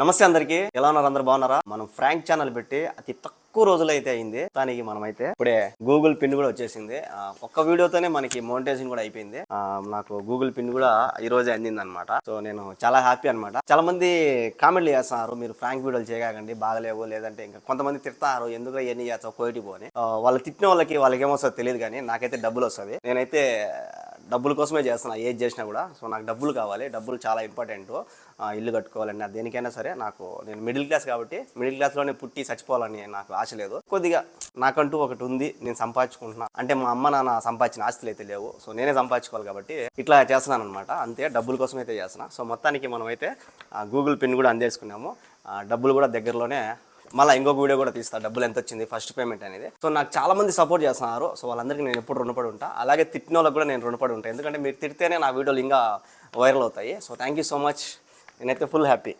నమస్తే అందరికి, ఎలా ఉన్నారు? అందరు బాగున్నారా? మనం ఫ్రాంక్ ఛానల్ పెట్టి అతి తక్కువ రోజులైతే అయింది. దానికి మనమైతే ఇప్పుడే గూగుల్ పిన్ కూడా వచ్చేసింది. ఒక్క వీడియోతోనే మనకి మోనిటైజేషన్ కూడా అయిపోయింది. నాకు గూగుల్ పిన్ కూడా ఈ రోజే అందింది అనమాట. సో నేను చాలా హ్యాపీ అనమాట. చాలా మంది కామెంట్లు చేస్తున్నారు, మీరు ఫ్రాంక్ వీడియోలు చేయకండి, బాగలేవు, లేదంటే ఇంకా కొంతమంది తిడతారు, ఎందుకు ఎన్ని చేస్తావు కోయిటి పోని. వాళ్ళు తిట్టిన వాళ్ళకి ఏమొస్తుందో తెలియదు, కానీ నాకైతే డబ్బులు వస్తుంది. నేనైతే డబ్బుల కోసమే చేస్తున్నా ఏది చేసినా కూడా. సో నాకు డబ్బులు కావాలి, డబ్బులు చాలా ఇంపార్టెంట్. ఇల్లు కట్టుకోవాలన్నా దేనికైనా సరే. నేను మిడిల్ క్లాస్ కాబట్టి మిడిల్ క్లాస్లోనే పుట్టి చచ్చిపోవాలని నాకు ఆశ లేదు. కొద్దిగా నాకంటూ ఒకటి ఉంది, నేను సంపాదించుకుంటున్నా. అంటే మా అమ్మ నాన్న సంపాదించిన ఆస్తులు అయితే లేవు, సో నేనే సంపాదించుకోవాలి కాబట్టి ఇట్లా చేస్తున్నాను అనమాట. అంతే, డబ్బుల కోసం అయితే చేస్తున్నా. సో మొత్తానికి మనం అయితే గూగుల్ పిన్ కూడా అందేసుకున్నాము. డబ్బులు కూడా దగ్గరలోనే. మళ్ళీ ఇంకొక వీడియో కూడా తీస్తా, డబ్బులు ఎంత వచ్చింది, ఫస్ట్ పేమెంట్ అనేది. సో నాకు చాలా మంది సపోర్ట్ చేస్తున్నారు. సో వాళ్ళందరికీ నేను ఎప్పుడు రుణపడి ఉంటా. అలాగే తిట్టిన వాళ్ళకి కూడా నేను రుణపడి ఉంటాను, ఎందుకంటే మీరు తిడితేనే నా వీడియోలు ఇంకా వైరల్ అవుతాయి. So thank you so much. నేనైతే ఫుల్ హ్యాపీ.